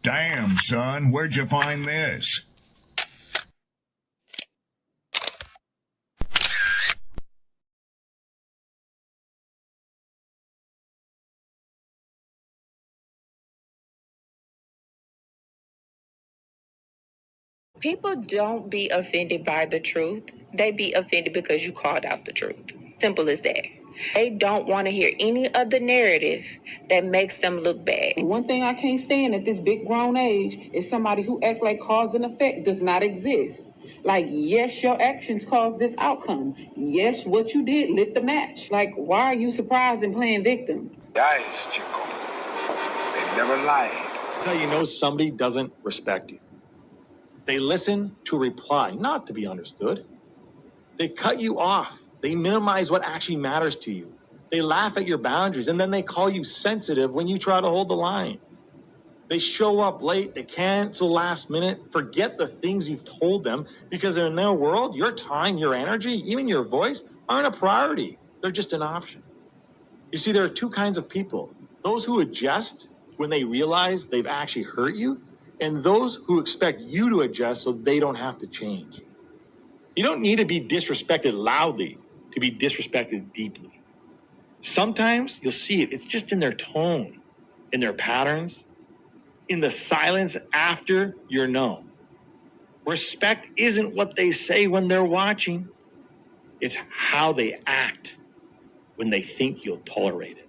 Damn, son, where'd you find this? People don't be offended by the truth. They be offended because you called out the truth. Simple as that. They don't want to hear any other narrative that makes them look bad. One thing I can't stand at this big grown age is somebody who act like cause and effect does not exist. Like, yes, your actions caused this outcome. Yes, what you did lit the match. Like, why are you surprised and playing victim? Guys, Chico, they never lied. That's how you know somebody doesn't respect you. They listen to reply, not to be understood. They cut you off. They minimize what actually matters to you. They laugh at your boundaries, and then they call you sensitive when you try to hold the line. They show up late. They cancel last minute. Forget the things you've told them because in their world, your time, your energy, even your voice aren't a priority. They're just an option. You see, there are two kinds of people. Those who adjust when they realize they've actually hurt you, and those who expect you to adjust so they don't have to change. You don't need to be disrespected loudly to be disrespected deeply. Sometimes you'll see it. It's just in their tone, in their patterns, in the silence after you're known. Respect isn't what they say when they're watching. It's how they act when they think you'll tolerate it.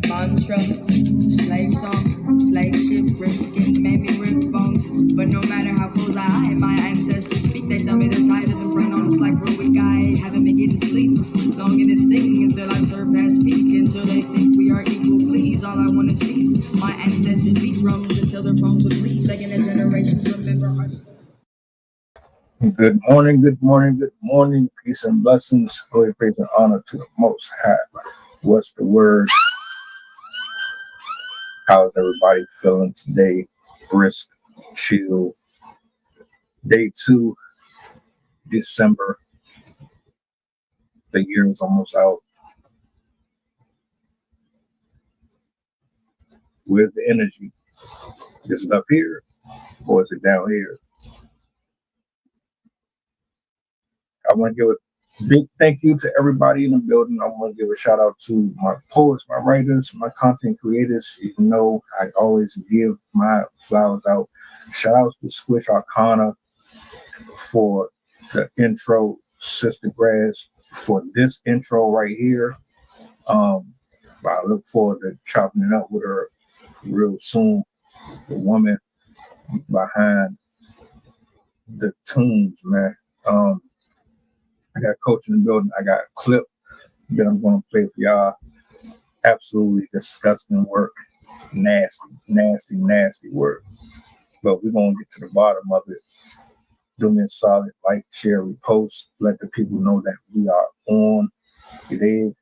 Mantra, slave song, slave ship, rip skin, made me rip bones. But no matter how close I am, my ancestors speak. They tell me they're tired as a friend on a slack road week. I haven't been getting sleep. Longing to sing until I surpass peak. Until they think we are equal, please. All I want is peace. My ancestors beat drums until their bones would bleed. Begging the generations remember our story. Good morning, good morning, good morning. Peace and blessings. Glory, praise, and honor to the Most High. What's the word? How's everybody feeling today? Brisk, chill. Day 2, December. The year is almost out. Where's the energy? Is it up here or is it down here? I want to give a big thank you to everybody in the building. I want to give a shout out to my poets, my writers, my content creators. You know, I always give my flowers out. Shout outs to Squish Arcana for the intro, Sister Grass for this intro right here. I look forward to chopping it up with her real soon. The woman behind the tunes, man. I got Coach in the building. I got a clip that I'm going to play for y'all. Absolutely disgusting work. Nasty, nasty, nasty work. But we're going to get to the bottom of it. Do me a solid, like, share, repost. Let the people know that we are on. You dig?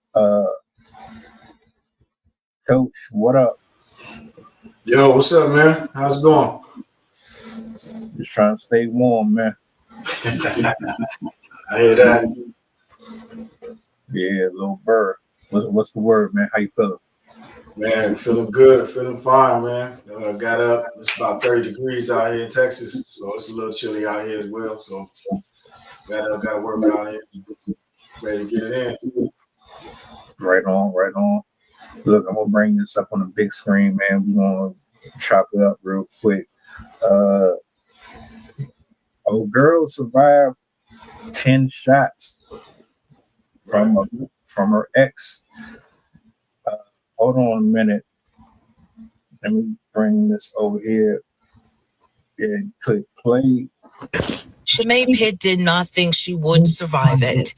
Coach, what up? Yo, what's up, man? How's it going? Just trying to stay warm, man. I hear that. Yeah, little bird. What's the word, man? How you feeling? Man, feeling good, feeling fine, man. Got up. It's about 30 degrees out here in Texas, so it's a little chilly out here as well. So got up, got to work out here, ready to get it in. Right on, right on. Look, I'm gonna bring this up on the big screen, man. We're gonna chop it up real quick. Old girl survived 10 shots from her ex. Hold on a minute. Let me bring this over here and click play. Shemaine Pitt did not think she would survive it.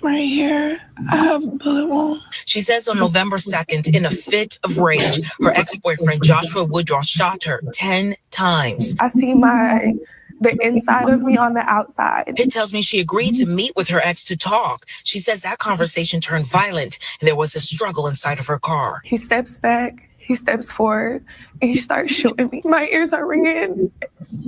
Right here, I have a bullet wound. She says on November 2nd, in a fit of rage, her ex-boyfriend Joshua Woodrow shot her 10 times. I see the inside of me on the outside. Pitt tells me she agreed to meet with her ex to talk. She says that conversation turned violent and there was a struggle inside of her car. He steps back. he steps forward and he starts shooting me. My ears are ringing,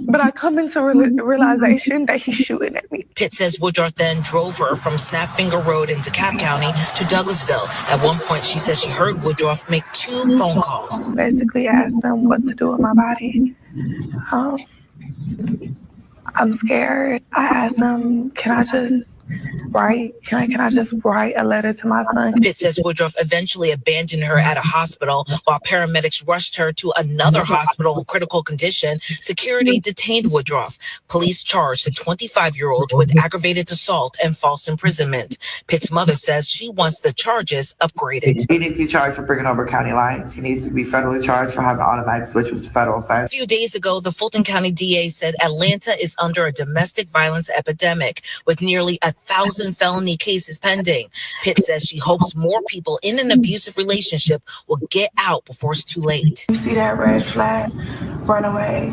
but I come into realization that he's shooting at me. Pitt says Woodruff then drove her from Snapfinger Road in DeKalb County to Douglasville. At one point, she says she heard Woodruff make 2 phone calls. Basically asked them what to do with my body. I'm scared. I asked them, can I just write a letter to my son? Pitt says Woodruff eventually abandoned her at a hospital while paramedics rushed her to another hospital in critical condition. Security detained Woodruff. Police charged the 25-year-old with aggravated assault and false imprisonment. Pitt's mother says she wants the charges upgraded. He needs to be charged for bringing over county lines. He needs to be federally charged for having an automatic switch, which is a federal offense. A few days ago, the Fulton County DA said Atlanta is under a domestic violence epidemic with nearly 1,000 felony cases pending. Pitt says she hopes more people in an abusive relationship will get out before it's too late. You see that red flag, run away.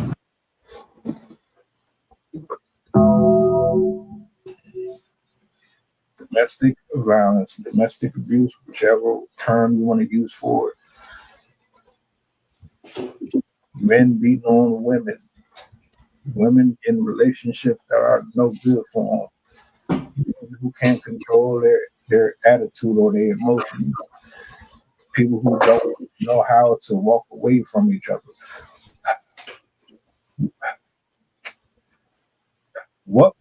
Domestic violence, domestic abuse, whichever term you want to use for it. Men beating on women. Women in relationships that are no good for them. Who can't control their attitude or their emotions. People who don't know how to walk away from each other. What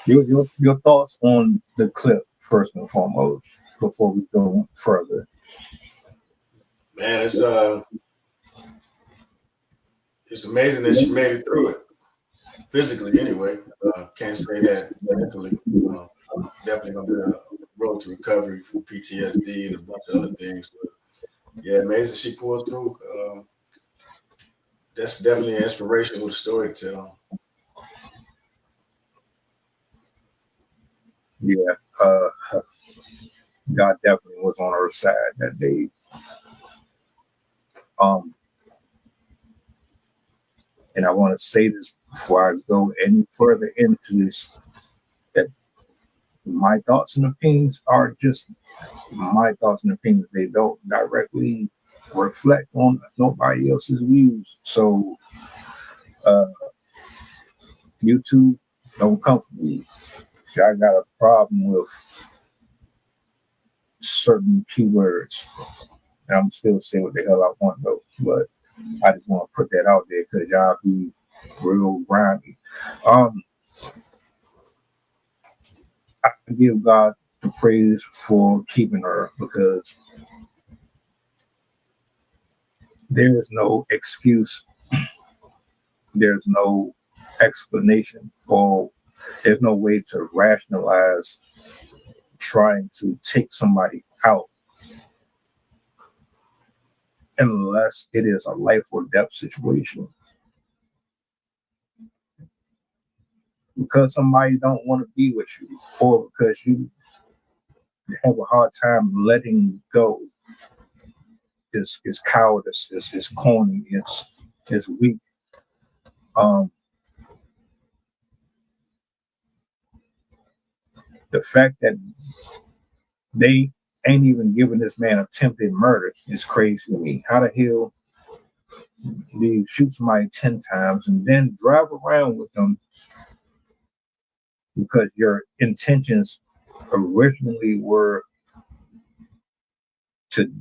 your thoughts on the clip first and foremost before we go further? Man, it's amazing that she made it through it. Physically, anyway. Can't say that mentally. Definitely gonna be a road to recovery from PTSD and a bunch of other things. But yeah, amazing she pulled through. That's definitely an inspirational story to tell. Yeah, God definitely was on her side that day. And I want to say this before I go any further into this, that my thoughts and opinions are just my thoughts and opinions. They don't directly reflect on nobody else's views. So, YouTube, don't come for me. I got a problem with certain keywords. And I'm still saying what the hell I want though, but I just want to put that out there because y'all be real grimy. I give God the praise for keeping her because there is no excuse. There's no explanation, or there's no way to rationalize trying to take somebody out unless it is a life or death situation. Because somebody don't want to be with you, or because you have a hard time letting go, is cowardice, is corny, it's weak. The fact that they ain't even giving this man attempted murder is crazy to me. How the hell do you shoot somebody 10 times and then drive around with them because your intentions originally were to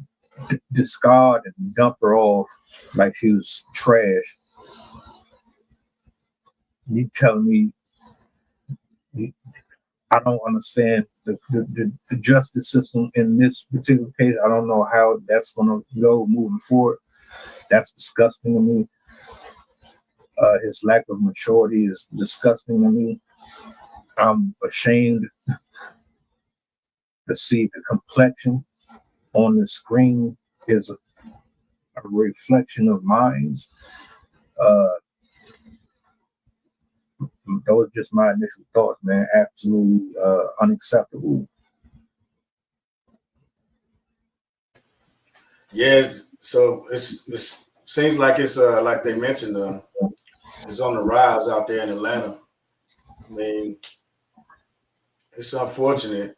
discard and dump her off like she was trash? You telling me I don't understand the justice system in this particular case. I don't know how that's going to go moving forward. That's disgusting to me. His lack of maturity is disgusting to me. I'm ashamed to see the complexion on the screen is a reflection of minds. Those are just my initial thoughts, man. Absolutely unacceptable. Yeah, so it seems like it's like they mentioned, it's on the rise out there in Atlanta. I mean, it's unfortunate,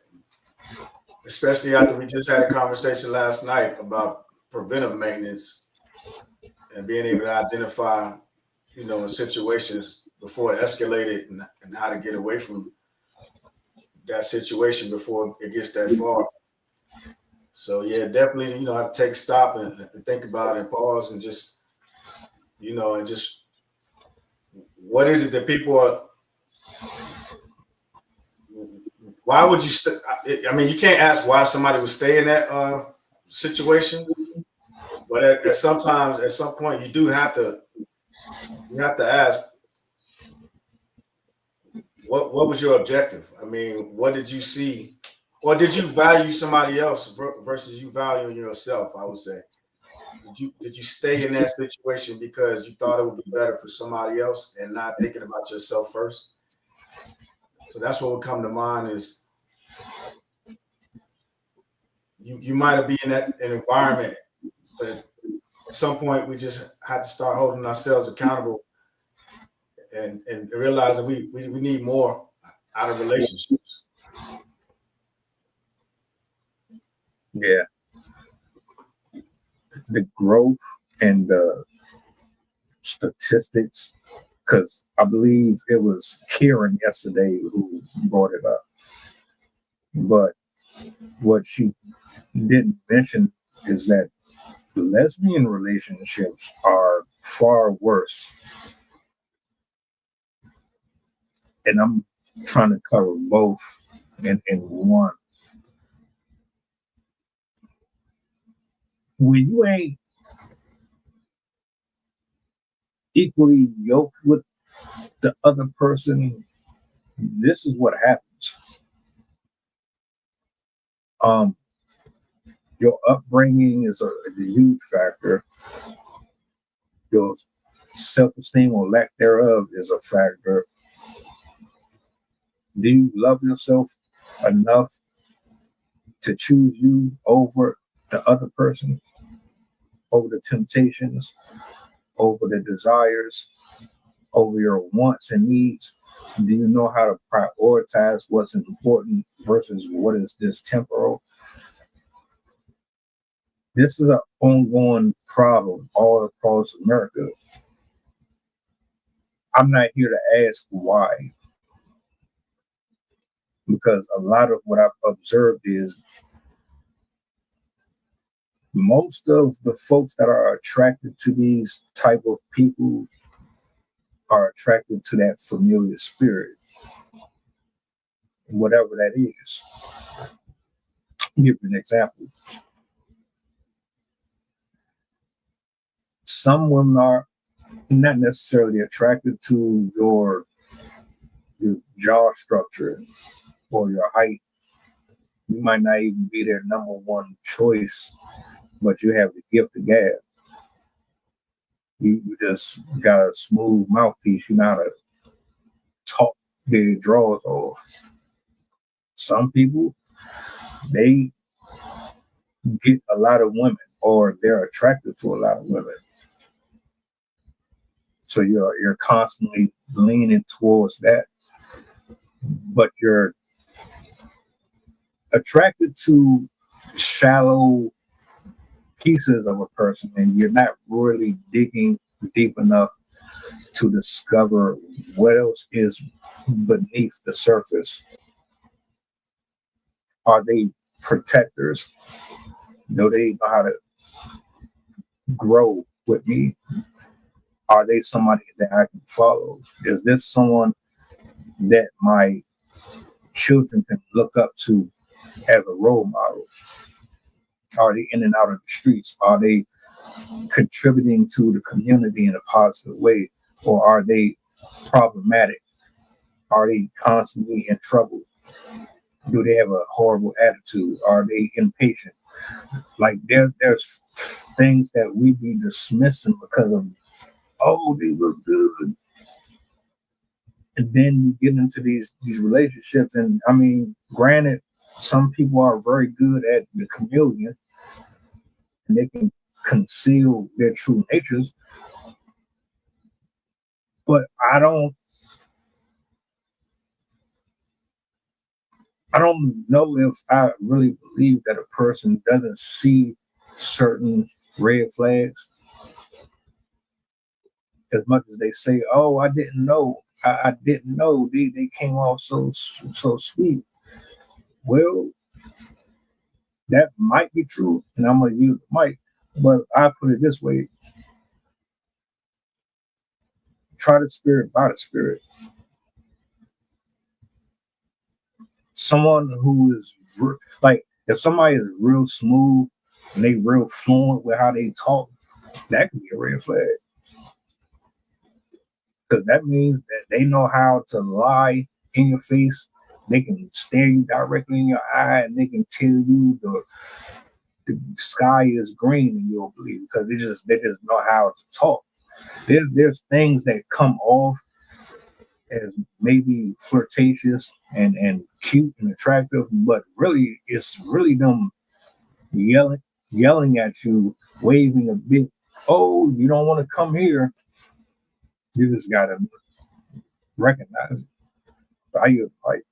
especially after we just had a conversation last night about preventive maintenance and being able to identify, in situations before it escalated and how to get away from that situation before it gets that far. So yeah, definitely, I take stock and think about it and pause and just, and just what is it that people are, why would you, you can't ask why somebody would stay in that situation, but at some point you have to ask, what was your objective? I mean, what did you see? Or did you value somebody else versus you valuing yourself, I would say? Did you stay in that situation because you thought it would be better for somebody else and not thinking about yourself first? So that's what would come to mind is you might be in an environment, but at some point we just had to start holding ourselves accountable and realize that we need more out of relationships. Yeah. The growth and the statistics, because I believe it was Kieran yesterday who brought it up. But what she didn't mention is that lesbian relationships are far worse. And I'm trying to cover both in one. When you ain't equally yoked with the other person, this is what happens. Your upbringing is a huge factor. Your self-esteem or lack thereof is a factor. Do you love yourself enough to choose you over the other person, over the temptations, over the desires, over your wants and needs? Do you know how to prioritize what's important versus what is just temporal? This is an ongoing problem all across America. I'm not here to ask why, because a lot of what I've observed is most of the folks that are attracted to these type of people are attracted to that familiar spirit, whatever that is. I'll give you an example. Some women are not necessarily attracted to your jaw structure or your height. You might not even be their number one choice, but you have the gift of gab. You just got a smooth mouthpiece. You know how to talk their drawers off. Some people, they get a lot of women, or they're attracted to a lot of women. So you're constantly leaning towards that, but you're attracted to shallow pieces of a person, and you're not really digging deep enough to discover what else is beneath the surface. Are they protectors? Do they know how to grow with me? Are they somebody that I can follow? Is this someone that my children can look up to as a role model? Are they in and out of the streets? Are they contributing to the community in a positive way? Or are they problematic? Are they constantly in trouble? Do they have a horrible attitude? Are they impatient? Like there's things that we be dismissing because of, oh, they look good. And then you get into these relationships, and I mean, granted, some people are very good at the chameleon, and they can conceal their true natures. But I don't know if I really believe that a person doesn't see certain red flags. As much as they say, "Oh, I didn't know. I didn't know." They came off so sweet. Well, that might be true, and I'm gonna use might, but I put it this way: try the spirit by the spirit. Someone who is like, if somebody is real smooth and they real fluent with how they talk, that could be a red flag. Because that means that they know how to lie in your face. They can stare you directly in your eye, and they can tell you the sky is green, and you'll believe, because they just know how to talk. There's things that come off as maybe flirtatious and cute and attractive, but really it's really them yelling at you, waving a bit. Oh, you don't want to come here. You just gotta recognize it. Like,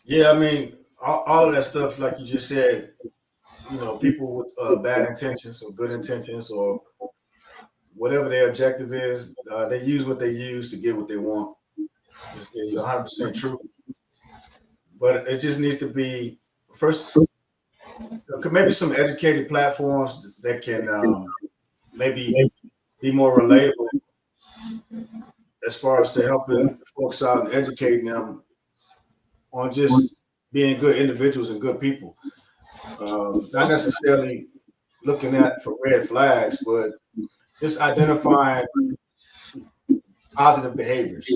Yeah, I mean, all of that stuff, like you just said, you know, people with bad intentions or good intentions or whatever their objective is, they use what they use to get what they want. It's 100% true. But it just needs to be, first, maybe some educated platforms that can maybe be more relatable as far as to helping folks out and educating them on just being good individuals and good people. Not necessarily looking at for red flags, but just identifying positive behaviors.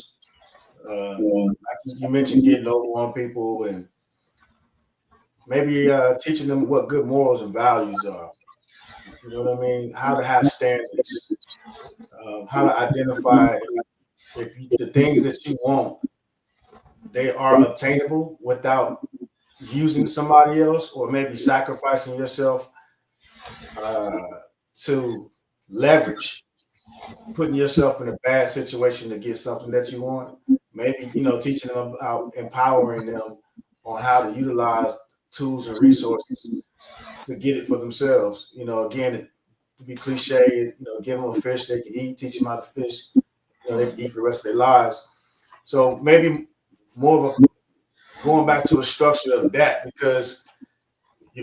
Like you mentioned, getting over on people and maybe teaching them what good morals and values are. You know what I mean? How to have standards, how to identify if the things that you want, they are obtainable without using somebody else or maybe sacrificing yourself to leverage, putting yourself in a bad situation to get something that you want. Maybe, you know, teaching them about empowering them on how to utilize tools and resources to get it for themselves. You know, again, to be cliche, you know, give them a fish they can eat, teach them how to fish, you know, they can eat for the rest of their lives. So maybe more of a going back to a structure of that, because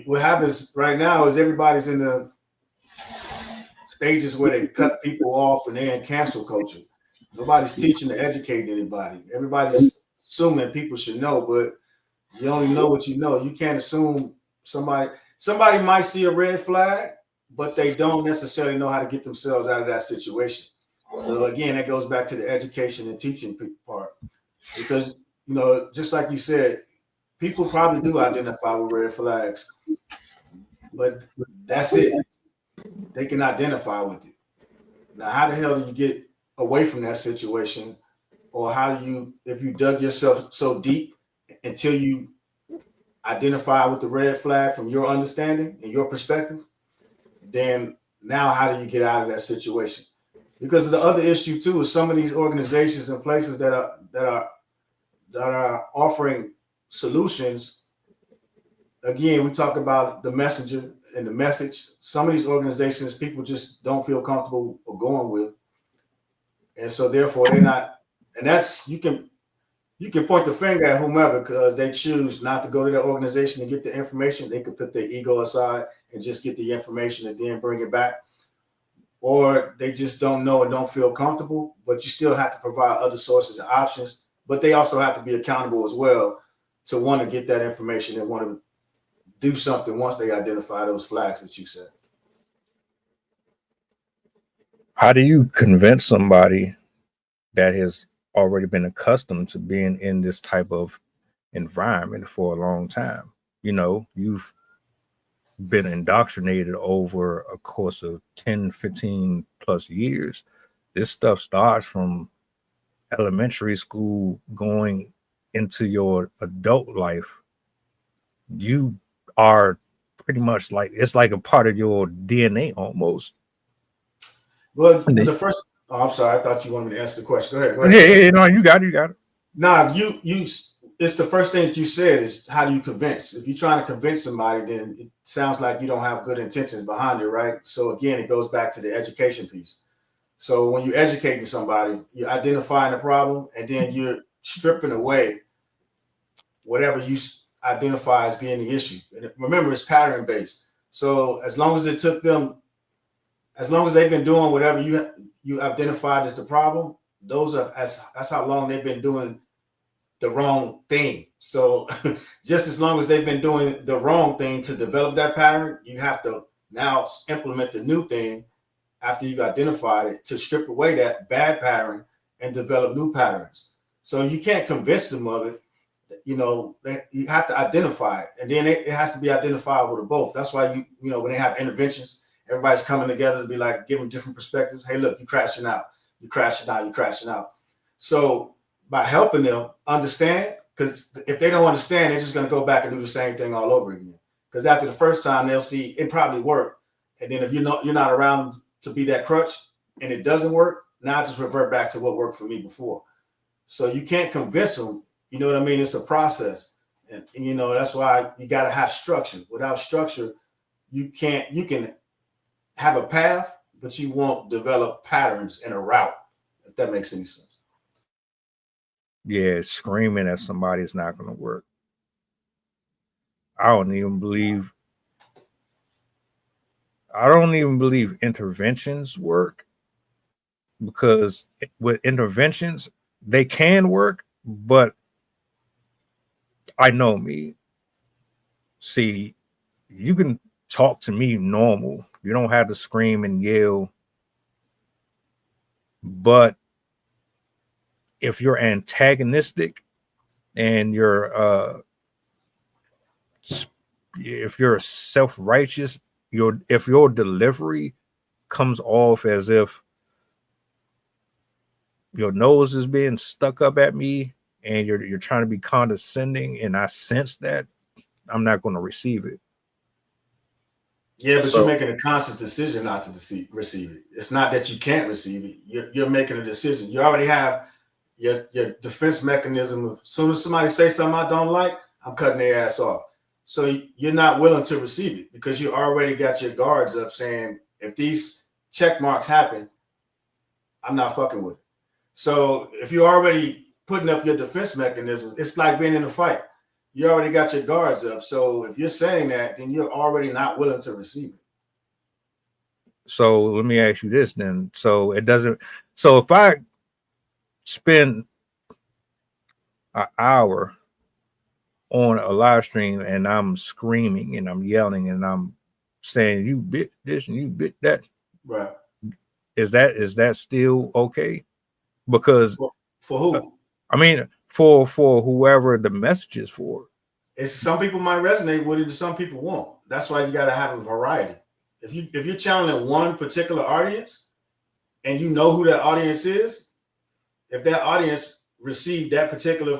what happens right now is everybody's in the stages where they cut people off and they're in cancel culture. Nobody's teaching to educate anybody. Everybody's assuming people should know, but you only know what you know. You can't assume somebody might see a red flag, but they don't necessarily know how to get themselves out of that situation. So again, that goes back to the education and teaching part, because, you know, just like you said, people probably do identify with red flags, but that's it. They can identify with it. Now, how the hell do you get away from that situation? Or how do you, if you dug yourself so deep until you identify with the red flag from your understanding and your perspective, then now how do you get out of that situation? Because the other issue too is some of these organizations and places that are offering solutions. Again, we talk about the messenger and the message. Some of these organizations, people just don't feel comfortable going with, and so therefore they're not. And that's, you can point the finger at whomever because they choose not to go to their organization to get the information. They could put their ego aside and just get the information and then bring it back, or they just don't know and don't feel comfortable. But you still have to provide other sources and options. But they also have to be accountable as well to want to get that information and want to do something once they identify those flags that you said. How do you convince somebody that has already been accustomed to being in this type of environment for a long time? You know, you've been indoctrinated over a course of 10, 15 plus years. This stuff starts from elementary school going into your adult life. You are pretty much like, it's like a part of your DNA almost. Well, the first, I'm sorry, I thought you wanted me to answer the question. Go ahead. Yeah, no, you got it. Nah, it's the first thing that you said is how do you convince? If you're trying to convince somebody, then it sounds like you don't have good intentions behind it, right? So again, it goes back to the education piece. So when you're educating somebody, you're identifying the problem, and then you're stripping away whatever you identify as being the issue. And remember, it's pattern based. So as long as they've been doing whatever you identified as the problem, that's how long they've been doing the wrong thing. So just as long as they've been doing the wrong thing to develop that pattern, you have to now implement the new thing after you've identified it to strip away that bad pattern and develop new patterns. So you can't convince them of it. You have to identify it, and then it has to be identifiable to both. That's why when they have interventions, everybody's coming together to be like, give them different perspectives. Hey, look, you're crashing out. So by helping them understand, because if they don't understand, they're just going to go back and do the same thing all over again. Because after the first time, they'll see it probably worked, and then if you're not around to be that crutch and it doesn't work, now I just revert back to what worked for me before. So you can't convince them. You know what I mean? It's a process, and that's why you got to have structure. Without structure, you can have a path, but you won't develop patterns in a route. If that makes any sense. Yeah, screaming at somebody is not going to work. I don't even believe interventions work, because with interventions, they can work, but I know me. See, you can talk to me normal. You don't have to scream and yell. But if you're antagonistic and if you're self-righteous, if your delivery comes off as if your nose is being stuck up at me and you're trying to be condescending, and I sense that, I'm not going to receive it. Yeah, but you're making a conscious decision not to receive it. It's not that you can't receive it. You're making a decision. You already have your defense mechanism of, as soon as somebody says something I don't like, I'm cutting their ass off. So you're not willing to receive it because you already got your guards up saying, if these check marks happen, I'm not fucking with it. So if you're already putting up your defense mechanism, it's like being in a fight. You already got your guards up. So if you're saying that, then you're already not willing to receive it. So let me ask you this then. So if I spend an hour on a live stream and I'm screaming and I'm yelling and I'm saying, you bit this and you bit that, right? Is that still okay? Because for who? I mean, for whoever the message is for. Some people might resonate with it, and some people won't. That's why you got to have a variety. If you're channeling one particular audience, and you know who that audience is, if that audience received that particular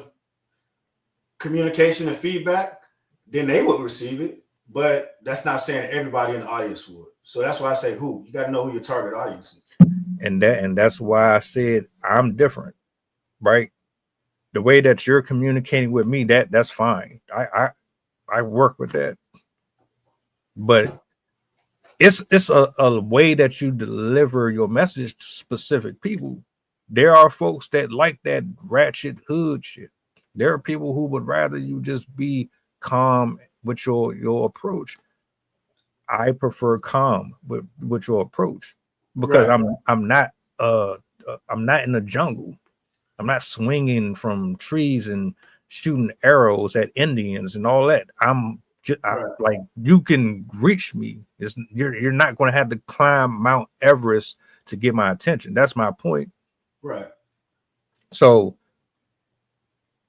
communication and feedback, then they would receive it. But that's not saying everybody in the audience would. So that's why I say who. You got to know who your target audience is. And that's why I said I'm different, right? The way that you're communicating with me, that's fine. I work with that. But it's a way that you deliver your message to specific people. There are folks that like that ratchet hood shit. There are people who would rather you just be calm with your approach. I prefer calm with your approach because right. I'm not in the jungle. I'm not swinging from trees and shooting arrows at Indians and all that. Like, you can reach me. You're not going to have to climb Mount Everest to get my attention. That's my point. Right. So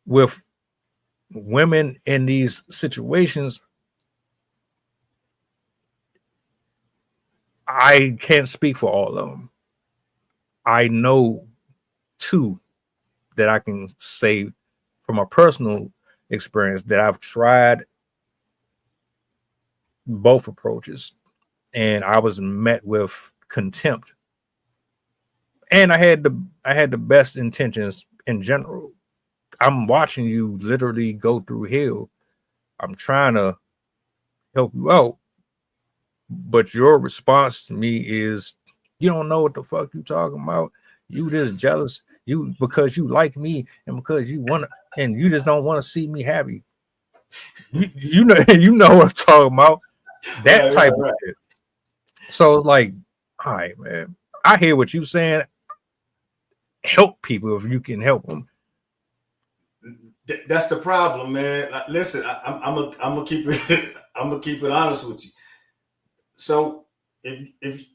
with women in these situations, I can't speak for all of them. I know two that I can say from a personal experience that I've tried both approaches and I was met with contempt. And I had the best intentions in general. I'm watching you literally go through hell. I'm trying to help you out, but your response to me is, you don't know what the fuck you talking about. You just jealous. You because you like me and because you want to, and you just don't want to see me happy. You know you know what I'm talking about. That type of shit. So like, all right, man. I hear what you saying. Help people if you can help them. That's the problem, man. Like, listen, I'm gonna keep it. I'm gonna keep it honest with you. So if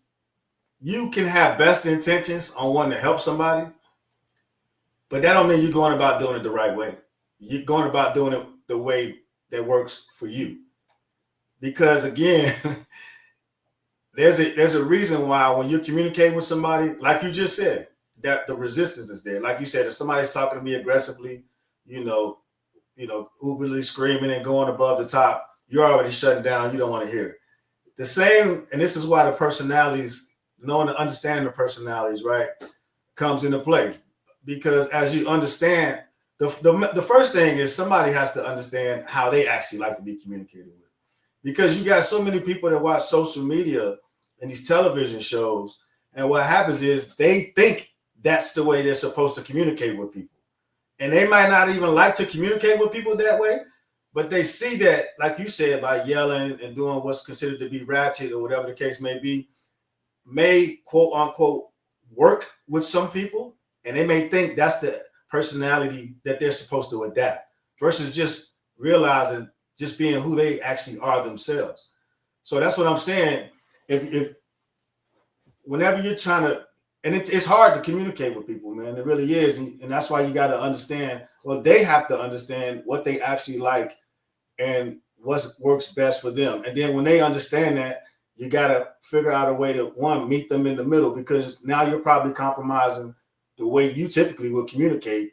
you can have best intentions on wanting to help somebody, but that don't mean you're going about doing it the right way. You're going about doing it the way that works for you. Because again, there's a reason why when you're communicating with somebody, like you just said, that the resistance is there. Like you said, if somebody's talking to me aggressively, uberly screaming and going above the top, you're already shutting down. You don't want to hear it. The same, and this is why the personalities, knowing to understand the personalities, right, comes into play. Because as you understand, the first thing is somebody has to understand how they actually like to be communicated with. Because you got so many people that watch social media and these television shows, and what happens is they think that's the way they're supposed to communicate with people. And they might not even like to communicate with people that way, but they see that, like you said, by yelling and doing what's considered to be ratchet or whatever the case may be, may quote unquote work with some people, and they may think that's the personality that they're supposed to adapt versus just realizing just being who they actually are themselves. So that's what I'm saying. If whenever you're trying to, and it's hard to communicate with people, man, it really is. And that's why you got to understand, well, they have to understand what they actually like and what works best for them. And then when they understand that, you got to figure out a way to, one, meet them in the middle, because now you're probably compromising the way you typically would communicate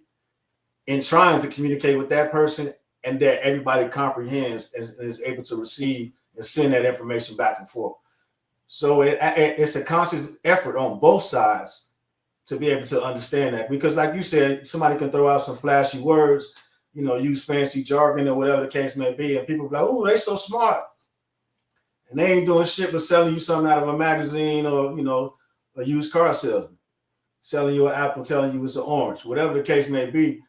in trying to communicate with that person, and that everybody comprehends and is able to receive and send that information back and forth. So it's a conscious effort on both sides to be able to understand that, because like you said, somebody can throw out some flashy words, use fancy jargon or whatever the case may be, and people be like, oh, they so smart. And they ain't doing shit but selling you something out of a magazine or, a used car salesman, selling you an apple, telling you it's an orange, whatever the case may be.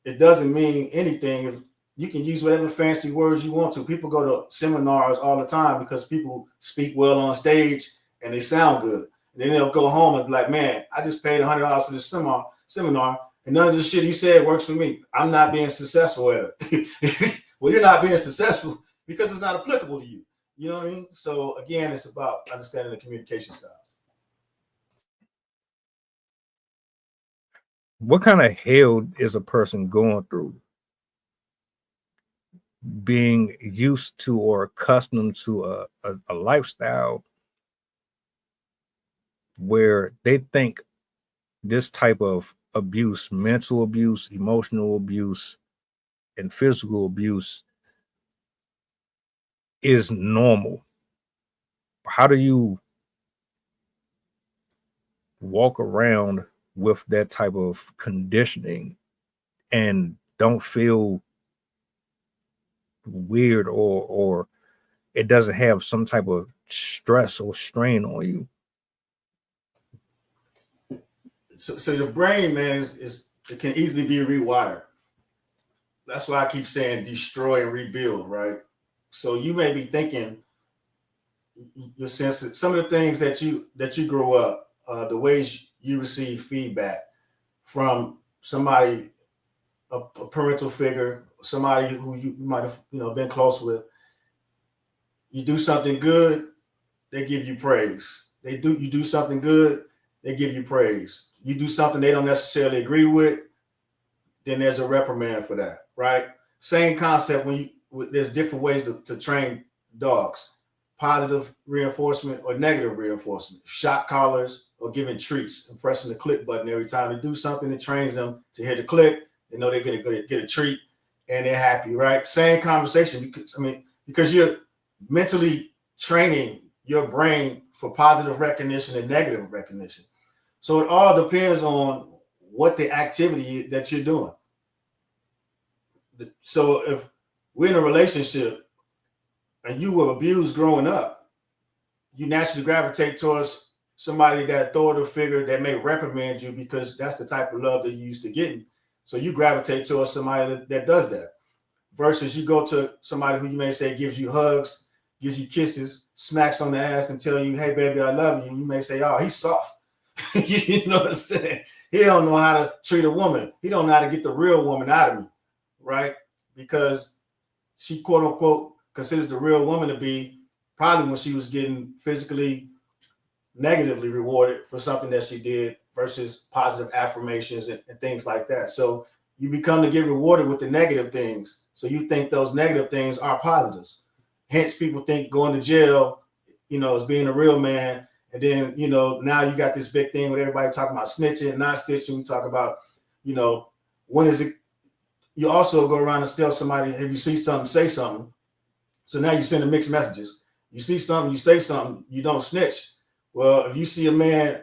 It doesn't mean anything. If you can use whatever fancy words you want to. People go to seminars all the time because people speak well on stage and they sound good. And then they'll go home and be like, man, I just paid $100 for this seminar, and none of the shit he said works for me. I'm not being successful at it. Well, you're not being successful because it's not applicable to you. You know what I mean? So again, it's about understanding the communication styles. What kind of hell is a person going through being used to or accustomed to a lifestyle where they think this type of abuse, mental abuse, emotional abuse, and physical abuse is normal? How do you walk around with that type of conditioning and don't feel weird or it doesn't have some type of stress or strain on you? So your brain, man, is it can easily be rewired. That's why I keep saying destroy and rebuild, right? So you may be thinking your sense of some of the things that you grew up, the ways you receive feedback from somebody, a parental figure, somebody who you might have been close with. You do something good, they give you praise. You do something good, they give you praise. You do something they don't necessarily agree with, then there's a reprimand for that, right? Same concept there's different ways to train dogs. Positive reinforcement or negative reinforcement. Shot collars or giving treats and pressing the click button every time they do something that trains them to hit the click. They know they're going to get a treat and they're happy, right? Same conversation. Because you're mentally training your brain for positive recognition and negative recognition. So it all depends on what the activity that you're doing. So if we're in a relationship and you were abused growing up, you naturally gravitate towards somebody, that authoritative figure that may reprimand you, because that's the type of love that you used to getting. So you gravitate towards somebody that does that. Versus you go to somebody who you may say gives you hugs, gives you kisses, smacks on the ass and tell you, hey, baby, I love you. And you may say, oh, he's soft. You know what I'm saying? He don't know how to treat a woman. He don't know how to get the real woman out of me, right? Because she, quote unquote, considers the real woman to be probably when she was getting physically negatively rewarded for something that she did versus positive affirmations and things like that. So you become to get rewarded with the negative things. So you think those negative things are positives. Hence, people think going to jail, is being a real man. And then, now you got this big thing with everybody talking about snitching, not snitching. We talk about, when is it? You also go around and tell somebody, if you see something, say something. So now you send mixed messages. You see something, you say something, you don't snitch. Well, if you see a man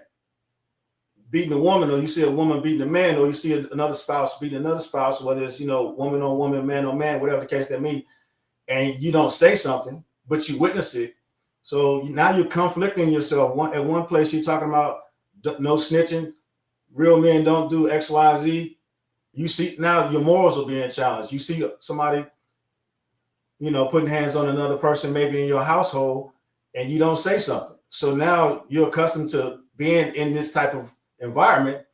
beating a woman, or you see a woman beating a man, or you see another spouse beating another spouse, whether it's, woman on woman, man on man, whatever the case that may be, and you don't say something, but you witness it. So now you're conflicting yourself. At one place, you're talking about no snitching, real men don't do X, Y, and Z. You see now your morals are being challenged. You see somebody, putting hands on another person, maybe in your household, and you don't say something. So now you're accustomed to being in this type of environment,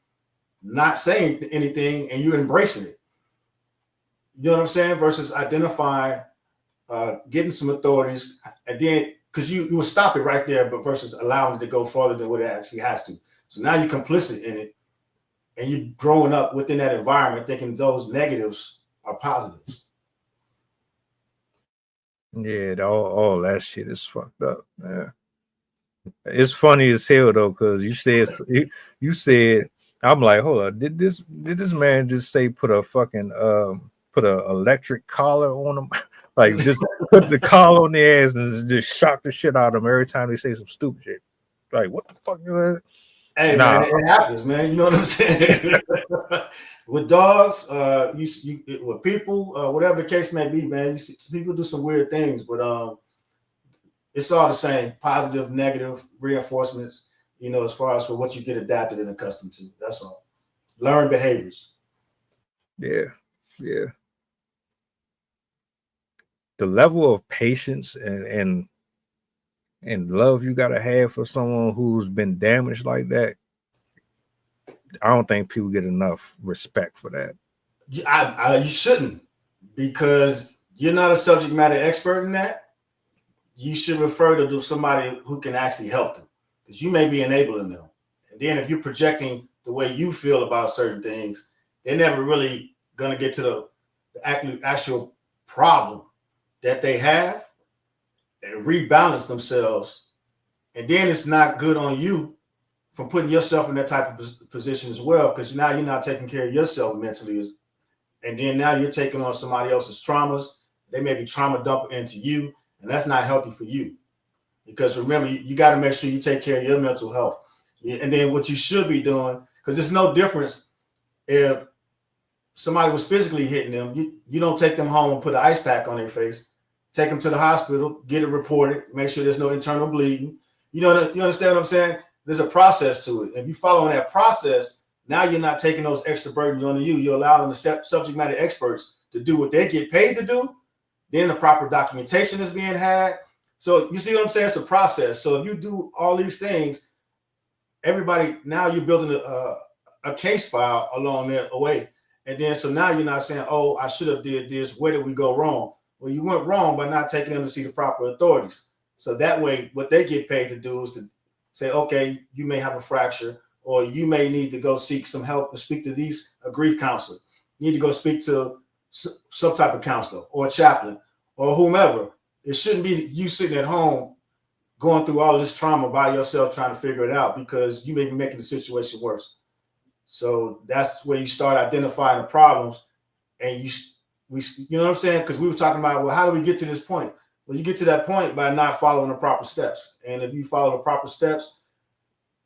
not saying anything, and you're embracing it. You know what I'm saying? Versus identifying, getting some authorities, and then because you will stop it right there, but versus allowing it to go further than what it actually has to. So now you're complicit in it, and you're growing up within that environment thinking those negatives are positives. Yeah, all that shit is fucked up, man. It's funny as hell though, because you said I'm like, hold on, did this man just say put a fucking put a electric collar on them? Like just put the collar on their ass and just shock the shit out of them every time they say some stupid shit. Like, what the fuck? Hey, man, it happens, man. You know what I'm saying? With dogs, with people, whatever the case may be, man, you see people do some weird things, but it's all the same, positive, negative reinforcements, as far as for what you get adapted and accustomed to. That's all. Learn behaviors. Yeah. The level of patience and love you gotta have for someone who's been damaged like that, I don't think people get enough respect for that. You shouldn't, because you're not a subject matter expert in that. You should refer to somebody who can actually help them, because you may be enabling them. And then if you're projecting the way you feel about certain things, they're never really going to get to the actual problem that they have and rebalance themselves. And then it's not good on you from putting yourself in that type of position as well, because now you're not taking care of yourself mentally. And then now you're taking on somebody else's traumas. They may be trauma dumping into you, and that's not healthy for you. Because remember, you got to make sure you take care of your mental health. And then what you should be doing, because there's no difference if somebody was physically hitting them, you don't take them home and put an ice pack on their face. Take them to the hospital, get it reported, make sure there's no internal bleeding. You understand what I'm saying? There's a process to it. If you follow that process, now you're not taking those extra burdens on you. You're allowing the subject matter experts to do what they get paid to do. Then the proper documentation is being had. So you see what I'm saying? It's a process. So if you do all these things, everybody, now you're building a case file along their way. And then, so now you're not saying, oh, I should have did this. Where did we go wrong? Well, you went wrong by not taking them to see the proper authorities. So that way, what they get paid to do is to say, okay, you may have a fracture, or you may need to go seek some help and speak to a grief counselor. You need to go speak to some type of counselor or a chaplain or whomever. It shouldn't be you sitting at home going through all of this trauma by yourself trying to figure it out, because you may be making the situation worse. So that's where you start identifying the problems, and you know what I'm saying? Because we were talking about, well, how do we get to this point? Well, you get to that point by not following the proper steps. And if you follow the proper steps,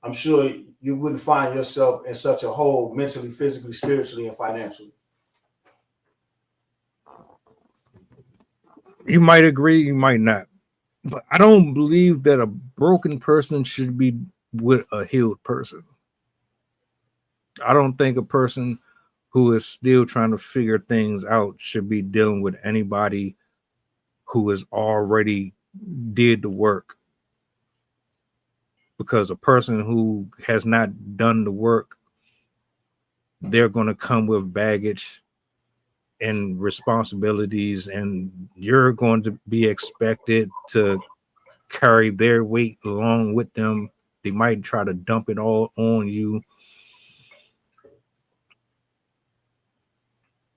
I'm sure you wouldn't find yourself in such a hole mentally, physically, spiritually, and financially. You might agree, you might not. But I don't believe that a broken person should be with a healed person. I don't think a person who is still trying to figure things out should be dealing with anybody who has already did the work. Because a person who has not done the work, they're going to come with baggage and responsibilities, and you're going to be expected to carry their weight along with them. They might try to dump it all on you.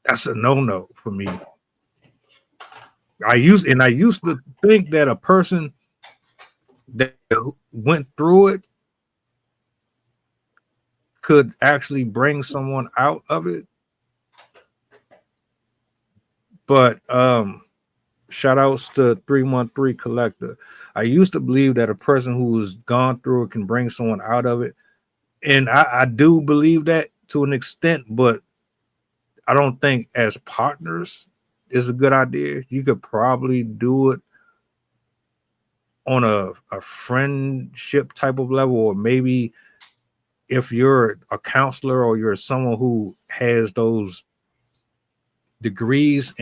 That's a no-no for me. I used to think that a person that went through it could actually bring someone out of it. But shout outs to 313 Collector. I used to believe that a person who has gone through it can bring someone out of it. And I do believe that to an extent, but I don't think as partners is a good idea. You could probably do it on a friendship type of level, or maybe if you're a counselor or you're someone who has those degrees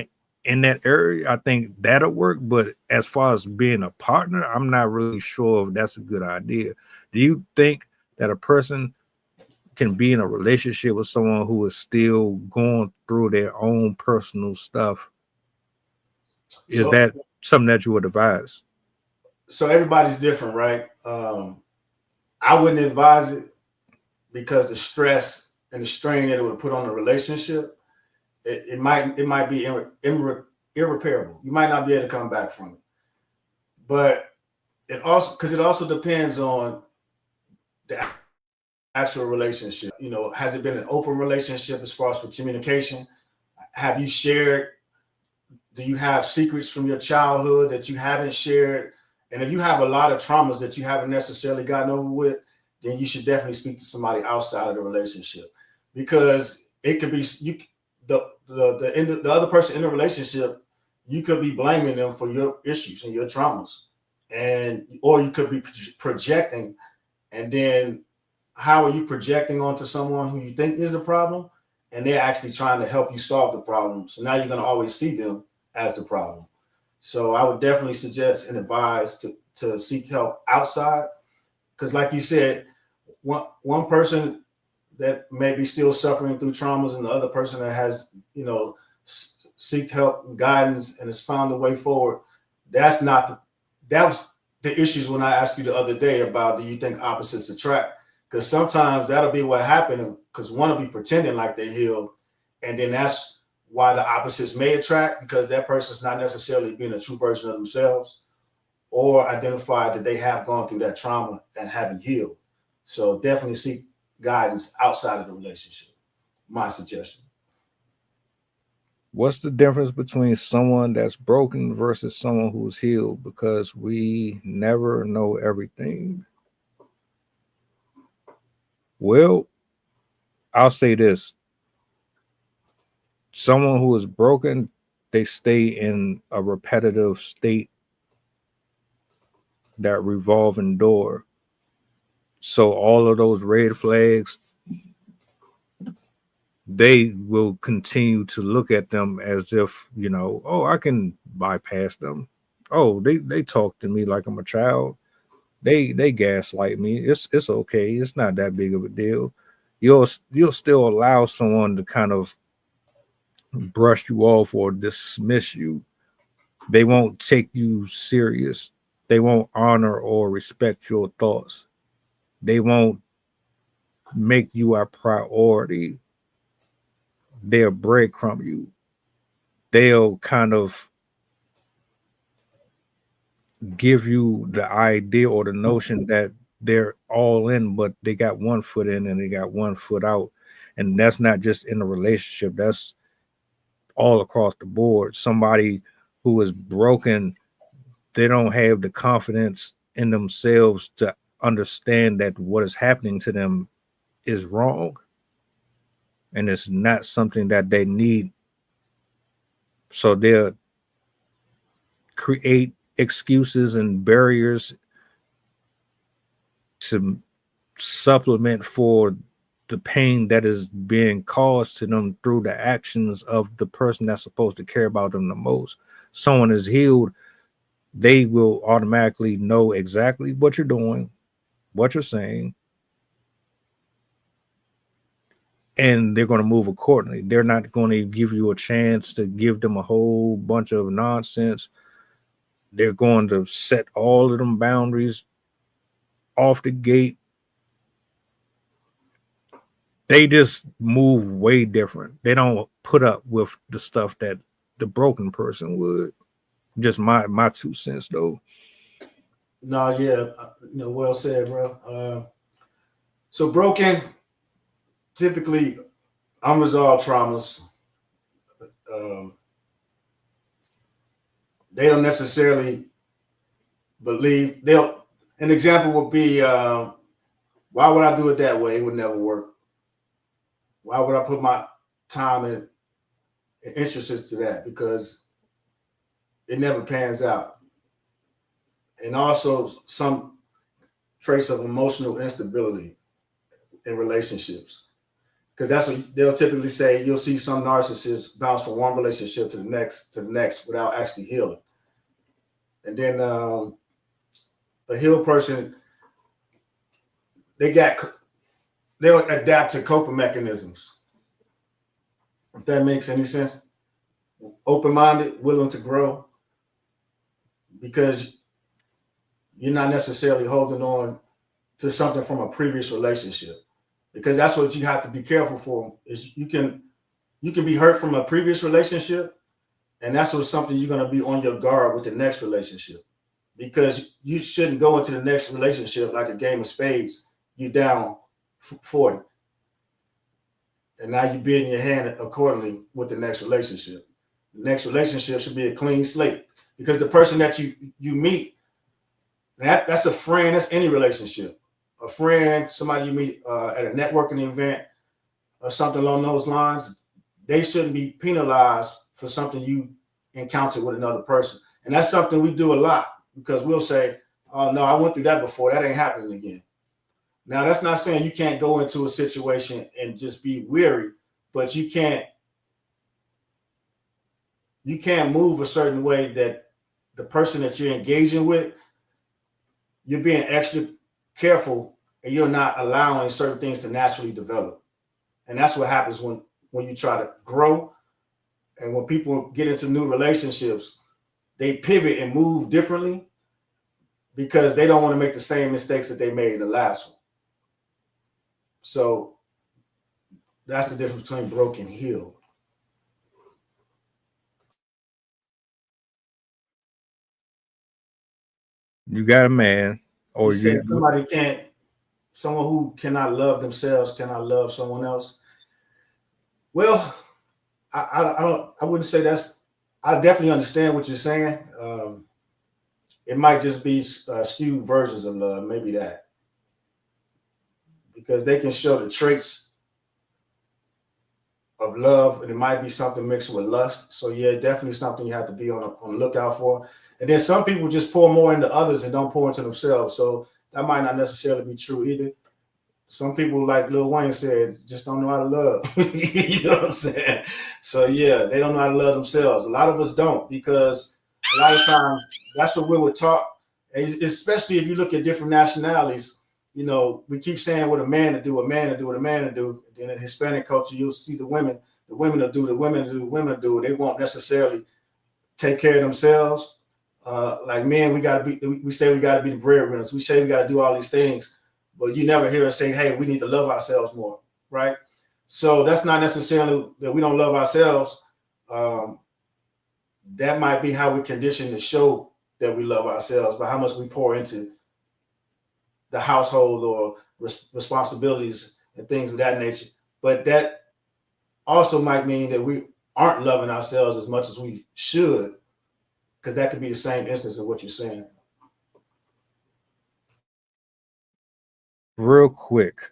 in that area, I think that'll work. But as far as being a partner, I'm not really sure if that's a good idea. Do you think that a person can be in a relationship with someone who is still going through their own personal stuff? Is that something that you would advise? So everybody's different, right? I wouldn't advise it because the stress and the strain that it would put on the relationship, it might be irreparable. You might not be able to come back from it. But it also depends on the actual relationship. You know, has it been an open relationship as far as for communication? Have you shared? Do you have secrets from your childhood that you haven't shared? And if you have a lot of traumas that you haven't necessarily gotten over with, then you should definitely speak to somebody outside of the relationship, because it could be the other person in the relationship. You could be blaming them for your issues and your traumas, or you could be projecting. And then, how are you projecting onto someone who you think is the problem, and they're actually trying to help you solve the problem? So now you're going to always see them as the problem. So I would definitely suggest and advise to seek help outside, because, like you said, one person that may be still suffering through traumas, and the other person that has, seeked help and guidance and has found a way forward. That was the issues when I asked you the other day about, do you think opposites attract? Because sometimes that'll be what happened, because one will be pretending like they healed, and then that's why the opposites may attract, because that person's not necessarily being a true version of themselves, or identify that they have gone through that trauma and haven't healed. So definitely seek guidance outside of the relationship. My suggestion. What's the difference between someone that's broken versus someone who's healed? Because we never know everything. Well, I'll say this. Someone who is broken, they stay in a repetitive state, that revolving door. So all of those red flags, they will continue to look at them as if, oh, I can bypass them. Oh, they talk to me like I'm a child. They gaslight me. It's okay. It's not that big of a deal. You'll still allow someone to kind of brush you off or dismiss you. They won't take you serious. They won't honor or respect your thoughts. They won't make you a priority. They'll breadcrumb you. They'll kind of give you the idea or the notion that they're all in, but they got one foot in and they got one foot out. And that's not just in a relationship. That's all across the board. Somebody who is broken, they don't have the confidence in themselves to understand that what is happening to them is wrong. And it's not something that they need. So create excuses and barriers to supplement for the pain that is being caused to them through the actions of the person that's supposed to care about them the most. Someone is healed, they will automatically know exactly what you're doing, what you're saying, and they're going to move accordingly. They're not going to give you a chance to give them a whole bunch of nonsense. They're going to set all of them boundaries off the gate. They just move way different. They don't put up with the stuff that the broken person would. Just my 2 cents, though. No, yeah, well said, bro. So broken, typically unresolved traumas. They don't necessarily believe an example would be, why would I do it that way? It would never work. Why would I put my time and interests to that? Because it never pans out. And also some trace of emotional instability in relationships. Because that's what they'll typically say. You'll see some narcissists bounce from one relationship to the next without actually healing. And then a healed person, they'll adapt to coping mechanisms. If that makes any sense. Open-minded, willing to grow, because you're not necessarily holding on to something from a previous relationship. Because that's what you have to be careful for, is you can be hurt from a previous relationship, and that's what's something you're going to be on your guard with the next relationship. Because you shouldn't go into the next relationship like a game of spades. You're down 40. And now you're bidding your hand accordingly with the next relationship. The next relationship should be a clean slate, because the person that you meet, that's a friend. That's any relationship. A friend, somebody you meet at a networking event or something along those lines, they shouldn't be penalized for something you encountered with another person. And that's something we do a lot, because we'll say, oh, no, I went through that before. That ain't happening again. Now, that's not saying you can't go into a situation and just be weary, but you can't move a certain way that the person that you're engaging with, you're being extra careful, and you're not allowing certain things to naturally develop. And that's what happens when you try to grow. And when people get into new relationships, they pivot and move differently because they don't want to make the same mistakes that they made in the last one. So that's the difference between broke and healed. You got a man, or you said someone who cannot love themselves cannot love someone else. Well, I wouldn't say that's. I definitely understand what you're saying. It might just be skewed versions of love, maybe that, because they can show the traits of love, and it might be something mixed with lust. So yeah, definitely something you have to be on the lookout for. And then some people just pour more into others and don't pour into themselves. So that might not necessarily be true either. Some people, like Lil Wayne said, just don't know how to love. You know what I'm saying? So yeah, they don't know how to love themselves. A lot of us don't, because a lot of times that's what we were taught. And especially if you look at different nationalities, we keep saying what a man to do, what a man to do. Then in Hispanic culture, you'll see the women will do, the women to do, women to do. They won't necessarily take care of themselves. Like men, we say we got to be the breadwinners. We say we got to do all these things, but you never hear us say, hey, we need to love ourselves more, right? So that's not necessarily that we don't love ourselves. That might be how we condition to show that we love ourselves, by how much we pour into the household or responsibilities and things of that nature. But that also might mean that we aren't loving ourselves as much as we should, because that could be the same instance of what you're saying. Real quick,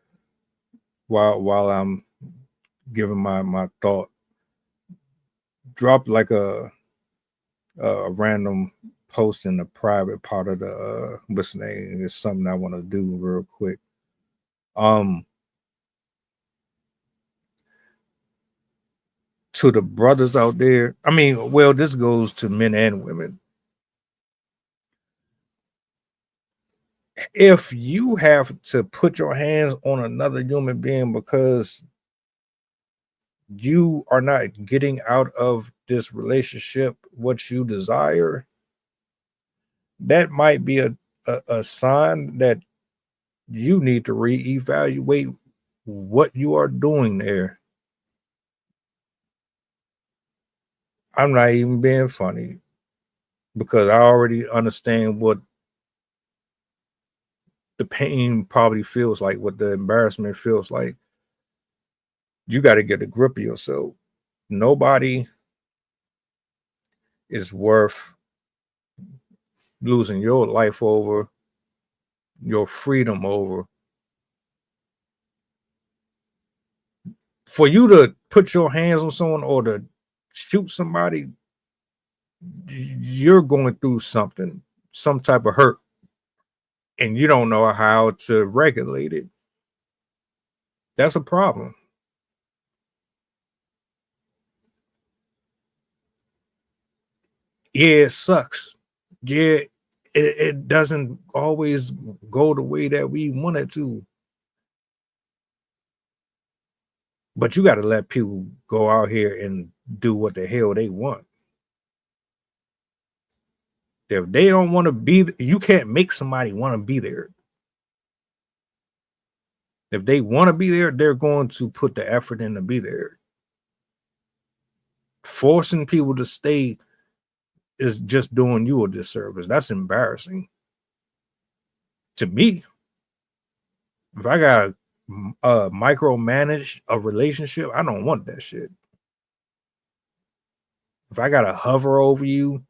while I'm giving my thought, drop like a random posting the private part of the what's the name. It's something I want to do real quick. To the brothers out there, I mean, well, this goes to men and women. If you have to put your hands on another human being because you are not getting out of this relationship what you desire, that might be a sign that you need to reevaluate what you are doing there. I'm not even being funny because I already understand what the pain probably feels like, what the embarrassment feels like. You got to get a grip of yourself. Nobody is worth losing your life over, your freedom over. For you to put your hands on someone or to shoot somebody, you're going through something, some type of hurt, and you don't know how to regulate it. That's a problem. Yeah, it sucks. Yeah, it doesn't always go the way that we want it to. But you got to let people go out here and do what the hell they want. If they don't want to be, you can't make somebody want to be there. If they want to be there, they're going to put the effort in to be there. Forcing people to stay is just doing you a disservice. That's embarrassing. To me, if I got micromanage a relationship, I don't want that shit. If I gotta hover over you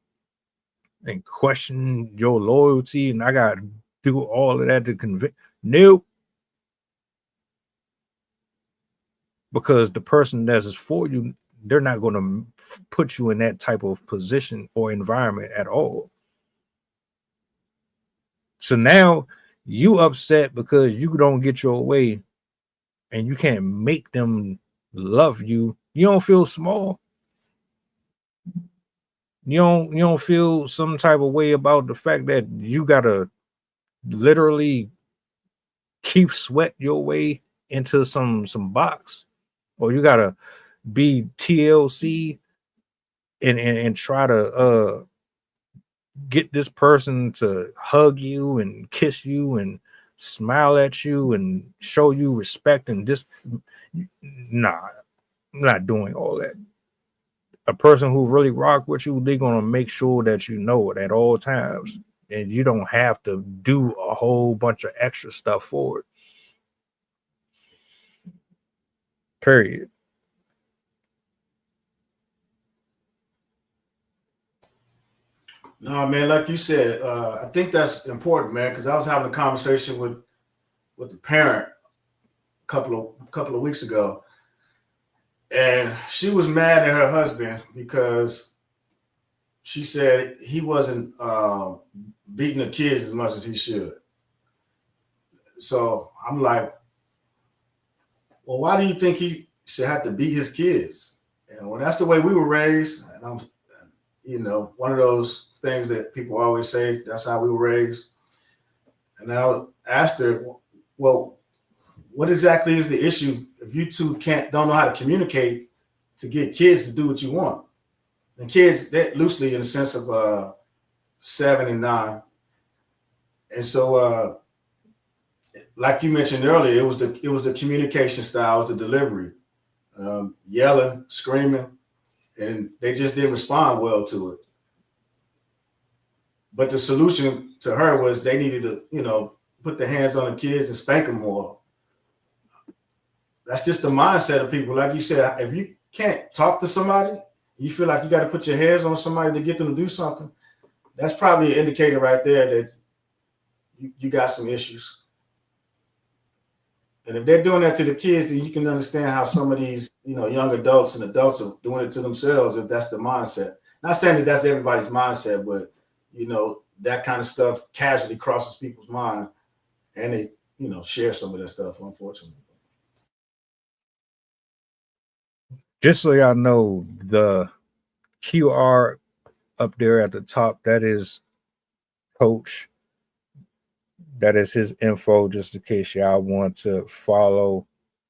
and question your loyalty and I gotta do all of that to convince, nope. Because the person that is for you, they're not going to put you in that type of position or environment at all. So now you upset because you don't get your way and you can't make them love you. You don't feel small. You don't feel some type of way about the fact that you gotta literally keep sweat your way into some box, or you gotta be TLC and try to get this person to hug you and kiss you and smile at you and show you respect and just nah, I'm not doing all that. A person who really rock with you, they're gonna make sure that you know it at all times, and you don't have to do a whole bunch of extra stuff for it. Period. No, man, like you said, I think that's important, man, because I was having a conversation with the parent a couple of weeks ago, and she was mad at her husband because she said he wasn't beating the kids as much as he should. So I'm like, well, why do you think he should have to beat his kids? And well, that's the way we were raised. And I'm, one of those things that people always say, that's how we were raised. And I asked her, well, what exactly is the issue if you two don't know how to communicate to get kids to do what you want? And kids, that loosely in the sense of 7 and 9. And so like you mentioned earlier, it was the communication styles, the delivery, yelling, screaming, and they just didn't respond well to it. But the solution to her was they needed to, put their hands on the kids and spank them more. That's just the mindset of people. Like you said, if you can't talk to somebody, you feel like you got to put your hands on somebody to get them to do something. That's probably an indicator right there that you got some issues. And if they're doing that to the kids, then you can understand how some of these, young adults and adults are doing it to themselves if that's the mindset. Not saying that that's everybody's mindset, but that kind of stuff casually crosses people's mind, and they, share some of that stuff, unfortunately. Just so y'all know, the QR up there at the top, that is Coach. That is his info, just in case y'all want to follow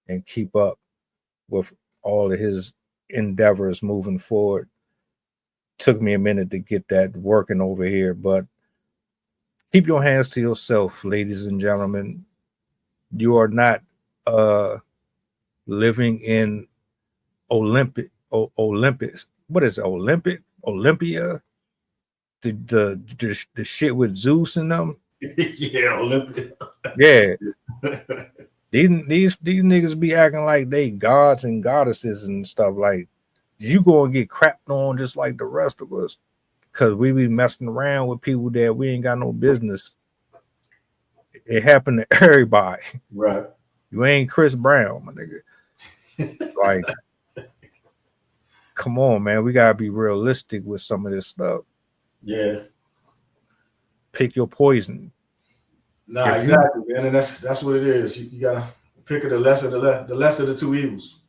and keep up with all of his endeavors moving forward. Took me a minute to get that working over here, but keep your hands to yourself, ladies and gentlemen. You are not living in Olympics. What is it? Olympia? The shit with Zeus in them. Yeah, Olympia. Yeah. These niggas be acting like they gods and goddesses and stuff. Like, you gonna get crapped on just like the rest of us, because we be messing around with people that we ain't got no business. It happened to everybody. Right. You ain't Chris Brown, my nigga. Like, come on, man. We gotta be realistic with some of this stuff. Yeah. Pick your poison. Nah, exactly, man. And that's what it is. You gotta pick the lesser of the two evils.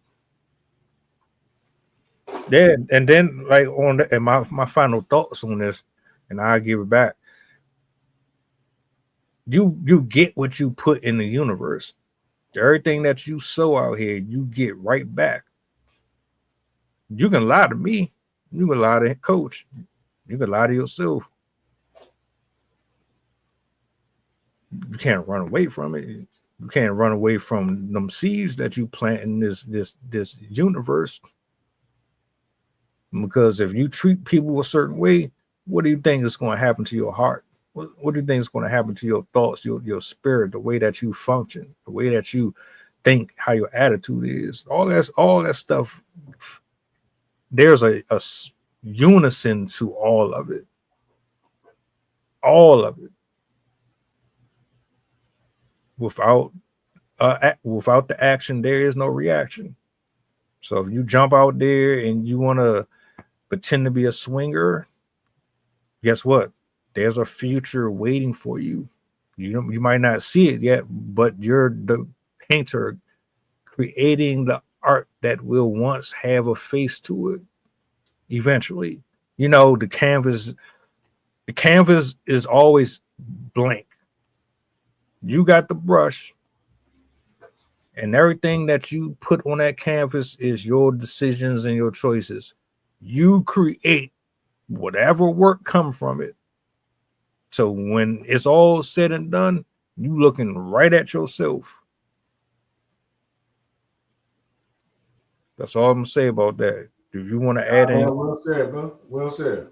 Yeah, and then like and my final thoughts on this, and I'll give it back. You get what you put in the universe. Everything that you sow out here, you get right back. You can lie to me. You can lie to Coach. You can lie to yourself. You can't run away from it. You can't run away from them seeds that you plant in this universe. Because if you treat people a certain way, what do you think is going to happen to your heart? What do you think is going to happen to your thoughts, your spirit, the way that you function, the way that you think, how your attitude is? All that stuff. There's a unison to all of it. All of it. Without the action, there is no reaction. So if you jump out there and you want to pretend to be a swinger, guess what? There's a future waiting for you. You might not see it yet, but you're the painter creating the art that will once have a face to it. Eventually, the canvas is always blank. You got the brush, and everything that you put on that canvas is your decisions and your choices. You create whatever work come from it. So when it's all said and done, you looking right at yourself. That's all I'm gonna say about that. If you want to add in, well said, bro. Well said.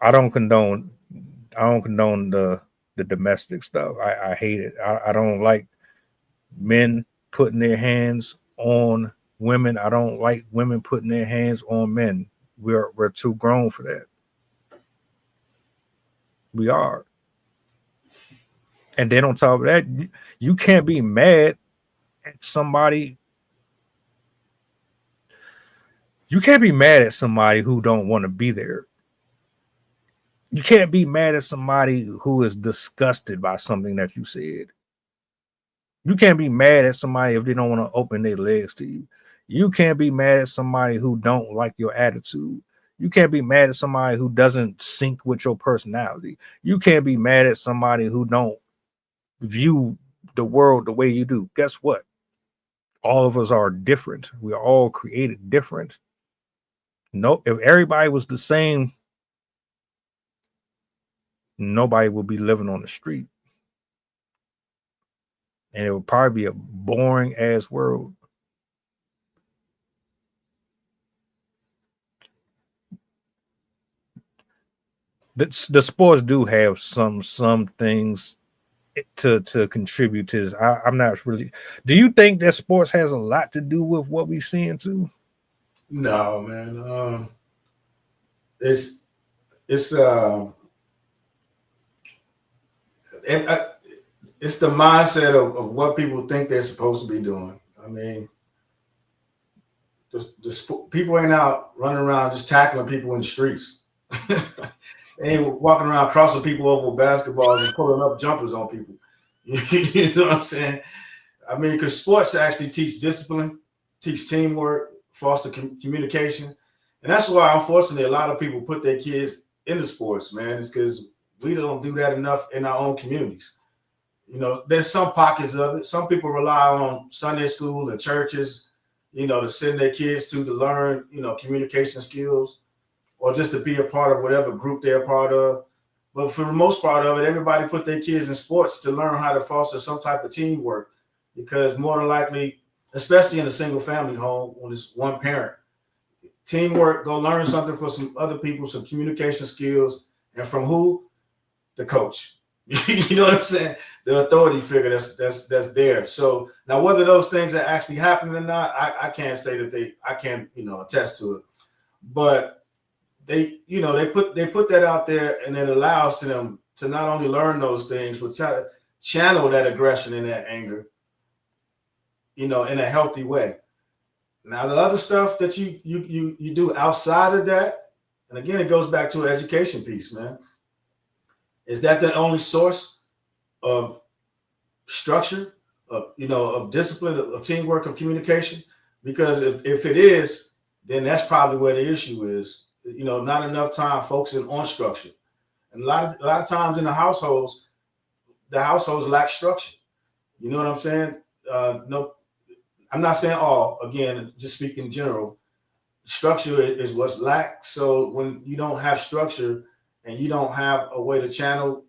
I don't condone the domestic stuff. I hate it. I don't like men putting their hands on women. I don't like women putting their hands on men. We're too grown for that. We are. And then on top of that, you can't be mad at somebody. You can't be mad at somebody who don't want to be there. You can't be mad at somebody who is disgusted by something that you said. You can't be mad at somebody if they don't want to open their legs to you. You can't be mad at somebody who don't like your attitude. You can't be mad at somebody who doesn't sync with your personality. You can't be mad at somebody who don't view the world the way you do. Guess what? All of us are different. We are all created different. No, if everybody was the same, nobody would be living on the street. And it would probably be a boring ass world. The sports do have some things to contribute to this. I'm not really. Do you think that sports has a lot to do with what we're seeing too? No, man. It's it's the mindset of what people think they're supposed to be doing. I mean, People ain't out running around just tackling people in the streets. They ain't walking around crossing people over with basketballs and pulling up jumpers on people. You know what I'm saying? I mean, because sports actually teach discipline, teach teamwork, foster communication. And that's why, unfortunately, a lot of people put their kids into sports, man. It's because we don't do that enough in our own communities. You know, there's some pockets of it. Some people rely on Sunday school and churches, you know, to send their kids to learn, you know, communication skills or just to be a part of whatever group they're a part of. But for the most part of it, everybody put their kids in sports to learn how to foster some type of teamwork, because more than likely, especially in a single family home when it's one parent, teamwork, go learn something from some other people, some communication skills, and from who? The coach. You know what I'm saying? The authority figure that's there. So now, whether those things are actually happening or not, I can't say that I can't, you know, attest to it. But they, you know, they put that out there, and it allows them to not only learn those things, but try to channel that aggression and that anger, you know, in a healthy way. Now, the other stuff that you do outside of that, and again, it goes back to an education piece, man. Is that the only source of structure, of, you know, of discipline, of teamwork, of communication? Because if it is, then that's probably where the issue is. You know, not enough time focusing on structure, and a lot of times in the households lack structure. You know what I'm saying? No, I'm not saying all. Again, just speaking in general, structure is what's lacked. So when you don't have structure and you don't have a way to channel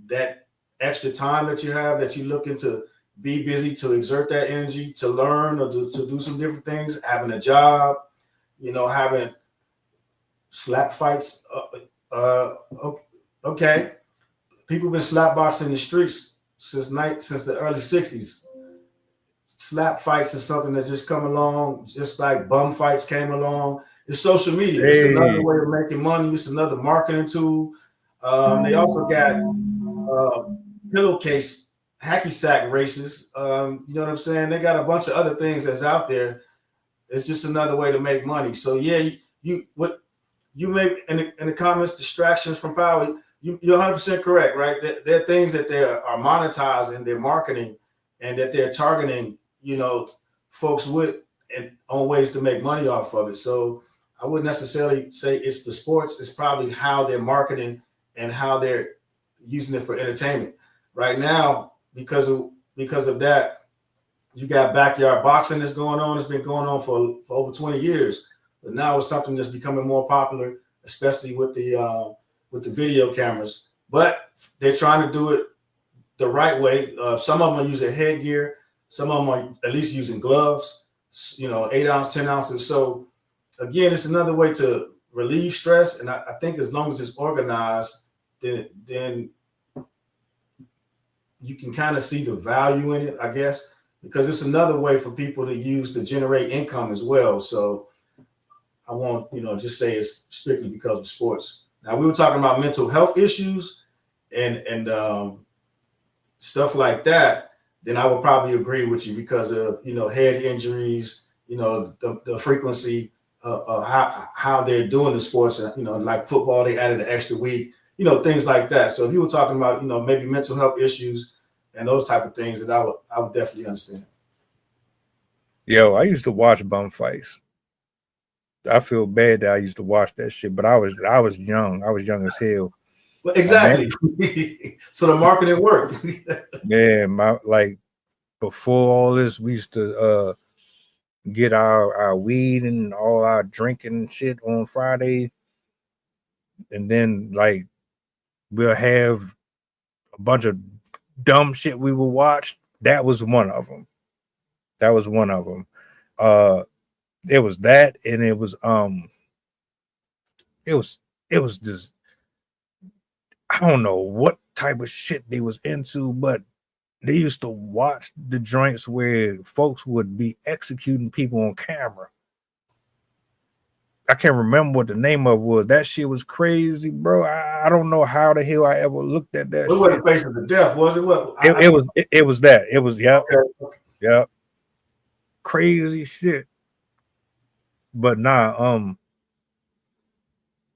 that extra time that you have, that you're looking to be busy, to exert that energy, to learn or to do some different things, having a job, you know, having slap fights. Okay. People been slap boxing in the streets since the early 60s. Slap fights is something that just come along, just like bum fights came along. It's social media. It's another way of making money. It's another marketing tool. They also got pillowcase hacky sack races. You know what I'm saying? They got a bunch of other things that's out there. It's just another way to make money. So yeah, what you make in the comments, distractions from power. You're 100% correct, right? There are things that they are monetizing, they're marketing, and that they're targeting, you know, folks with and on ways to make money off of it. So I wouldn't necessarily say it's the sports. It's probably how they're marketing and how they're using it for entertainment. Right now, because of that, you got backyard boxing that's going on. It's been going on for over 20 years, but now it's something that's becoming more popular, especially with the video cameras. But they're trying to do it the right way. Some of them are using headgear. Some of them are at least using gloves, you know, 8 ounce, 10 ounces. So again, it's another way to relieve stress. And I think as long as it's organized, then you can kind of see the value in it, I guess, because it's another way for people to use to generate income as well. So I won't, you know, just say it's strictly because of sports. Now, we were talking about mental health issues and stuff like that, then I would probably agree with you because of, you know, head injuries, you know, the frequency of how they're doing the sports, you know, like football, they added an extra week, you know, things like that. So if you were talking about, you know, maybe mental health issues and those type of things, that I would definitely understand. Yo, I used to watch bum fights. I feel bad that I used to watch that shit, but I was young. I was young as hell. Well, exactly. So the marketing worked. Yeah, like before all this, we used to get our weed and all our drinking and shit on Friday, and then like we'll have a bunch of dumb shit we will watch. That was one of them. It was that, and it was just, I don't know what type of shit they was into, but they used to watch the joints where folks would be executing people on camera. I can't remember what the name of it was. That shit was crazy, bro. I don't know how the hell I ever looked at that. What was the face of the death? Was it what? It was that. It was, yep. Okay. Yep. Crazy shit. but nah,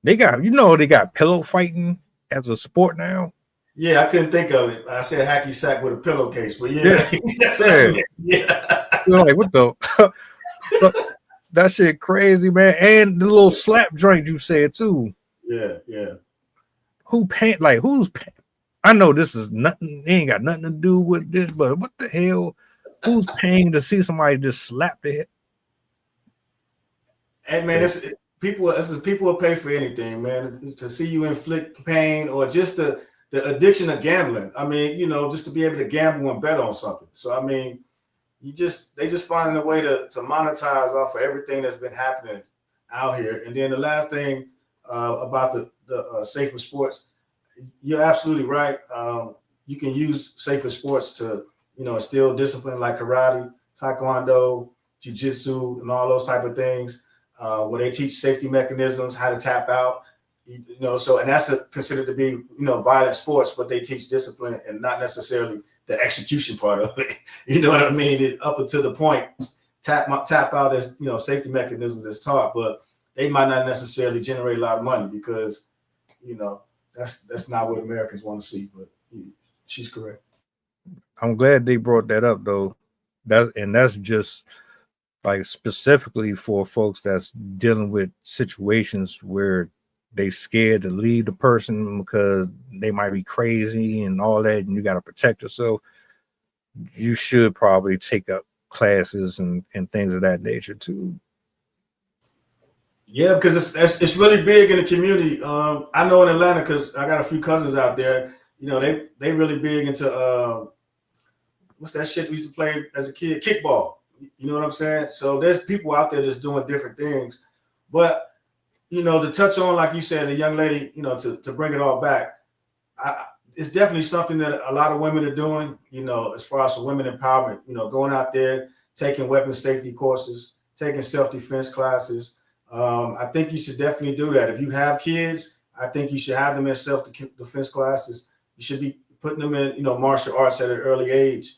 they got they got pillow fighting as a sport now. Yeah, I couldn't think of it. I said hacky sack with a pillowcase, but yeah, Yeah, that's what I yeah. meant. Yeah, You're like, what the? That shit crazy, man. And the little slap joint you said too. yeah. Who paying? Like, who's paying? I know this is nothing. It ain't got nothing to do with this, but what the hell? Who's paying to see somebody just slap their head? Hey man, people will pay for anything, man. To see you inflict pain or just the addiction of gambling. I mean, just to be able to gamble and bet on something. So I mean, they just finding a way to monetize off of everything that's been happening out here. And then the last thing about the safer sports, you're absolutely right. You can use safer sports to instill discipline like karate, taekwondo, jiu-jitsu, and all those type of things. Where they teach safety mechanisms, how to tap out, so, and that's considered to be, violent sports, but they teach discipline and not necessarily the execution part of it. You know what I mean? Up until the point, tap out as, safety mechanisms is taught, but they might not necessarily generate a lot of money because, that's not what Americans want to see, but she's correct. I'm glad they brought that up though. That's just like specifically for folks that's dealing with situations where they scared to leave the person because they might be crazy and all that, and you got to protect yourself. You should probably take up classes and things of that nature too. Yeah, because it's really big in the community. I know in Atlanta because I got a few cousins out there. They really big into what's that shit we used to play as a kid? Kickball. You know what I'm saying? So there's people out there just doing different things. But, to touch on, like you said, the young lady, to bring it all back, it's definitely something that a lot of women are doing, as far as women empowerment, going out there, taking weapons safety courses, taking self-defense classes. I think you should definitely do that. If you have kids, I think you should have them in self-defense classes. You should be putting them in, martial arts at an early age.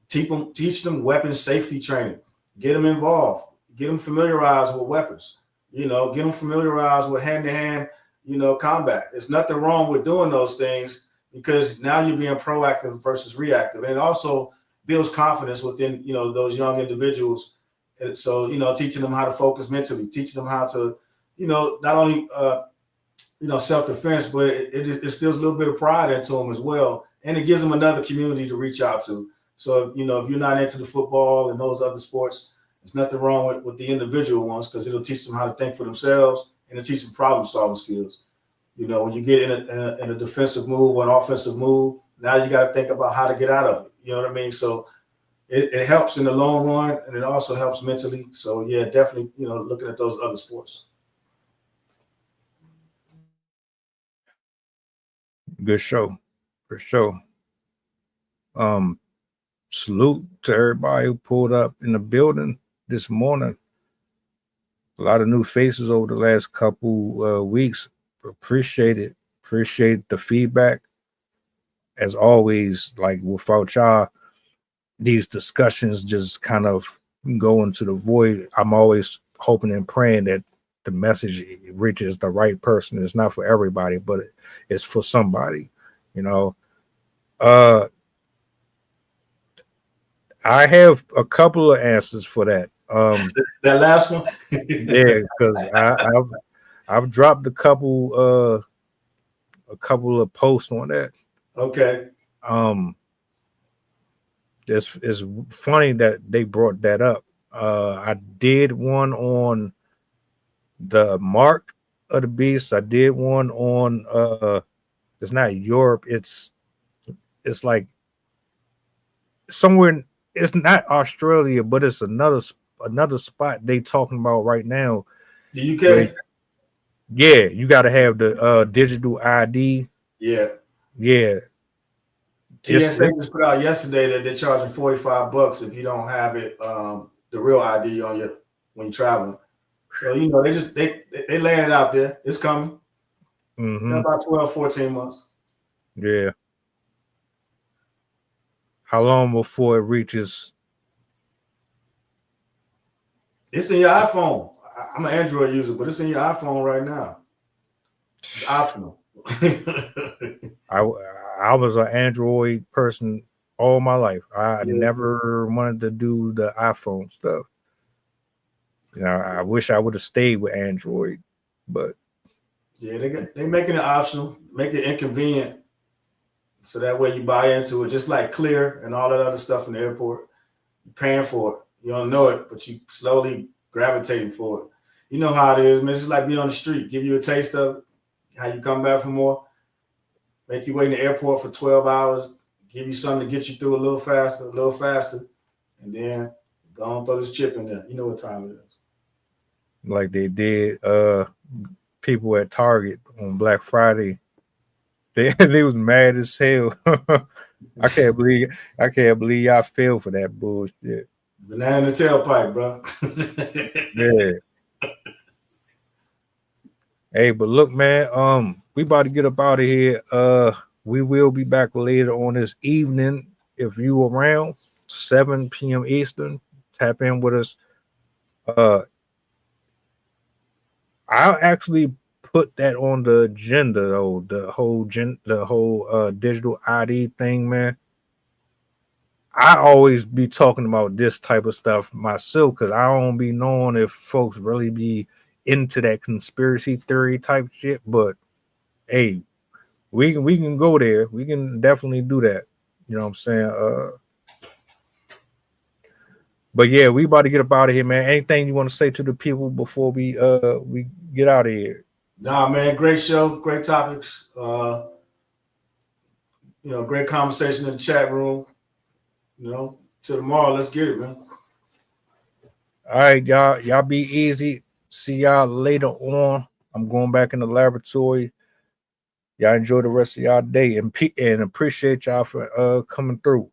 Teach them weapons safety training. Get them involved. Get them familiarized with weapons. Get them familiarized with hand-to-hand, combat. There's nothing wrong with doing those things because now you're being proactive versus reactive. And it also builds confidence within, those young individuals. And so, teaching them how to focus mentally, teaching them how to, not only, self-defense, but it instills a little bit of pride into them as well. And it gives them another community to reach out to. So, if you're not into the football and those other sports, there's nothing wrong with the individual ones because it'll teach them how to think for themselves and it'll teach them problem-solving skills. When you get in a defensive move or an offensive move, now you got to think about how to get out of it. You know what I mean? So it helps in the long run and it also helps mentally. So, yeah, definitely, looking at those other sports. Good show. For sure. Salute to everybody who pulled up in the building this morning. A lot of new faces over the last couple weeks. Appreciate it. Appreciate the feedback. As always, like without y'all, these discussions just kind of go into the void. I'm always hoping and praying that the message reaches the right person. It's not for everybody, but it's for somebody, I have a couple of answers for that. That last one? Yeah, because I've dropped a couple of posts on that. Okay. It's funny that they brought that up. I did one on the mark of the beast. I did one on it's not Europe, it's like somewhere. It's not Australia, but it's another spot they talking about right now. The UK? Yeah, you got to have the digital ID. Yeah. TSA just put out yesterday that they're charging $45 if you don't have it, the real ID on you when you're traveling. So they laying it out there. It's coming. Mm-hmm. About 12, 14 months. Yeah. How long before it reaches? It's in your iPhone. I'm an Android user, but it's in your iPhone right now. It's optional. I was an Android person all my life. I never wanted to do the iPhone stuff. You know, I wish I would have stayed with Android, but yeah, they making it optional, make it inconvenient, so that way you buy into it, just like Clear and all that other stuff in the airport. You're paying for it, you don't know it, but you slowly gravitating for it. You know how it is, man. It's just like being on the street, give you a taste of it, how you come back for more, make you wait in the airport for 12 hours, give you something to get you through a little faster, and then go on throw this chip in there. You know what time it is. like they did people at Target on Black Friday. They was mad as hell. I can't believe y'all fell for that bullshit. Banana in the tailpipe, bro. Yeah. Hey, but look, man, we about to get up out of here. We will be back later on this evening. If you around 7 p.m. Eastern, tap in with us. I'll actually put that on the agenda though, the whole digital ID thing, man. I always be talking about this type of stuff myself because I don't be knowing if folks really be into that conspiracy theory type shit. But hey, we can go there. We can definitely do that. You know what I'm saying? But yeah, we about to get up out of here, man. Anything you want to say to the people before we get out of here? Nah, man, great show, great topics. Great conversation in the chat room. Till tomorrow, let's get it, man. All right, y'all. Y'all be easy. See y'all later on. I'm going back in the laboratory. Y'all enjoy the rest of y'all day and appreciate y'all for coming through.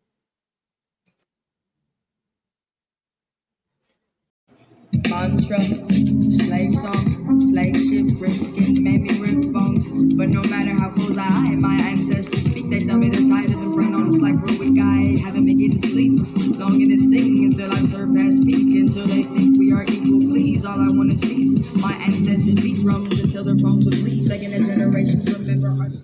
Mantra, slave song, slave ship, rip skin, made me rip bones. But no matter how close I am, my ancestors speak. They tell me the tide is in front on us like real weak. I haven't been getting sleep, longing to sing until I surpass peak. Until they think we are equal, please. All I want is peace. My ancestors beat drums until their bones would bleed, begging the generations remember our story.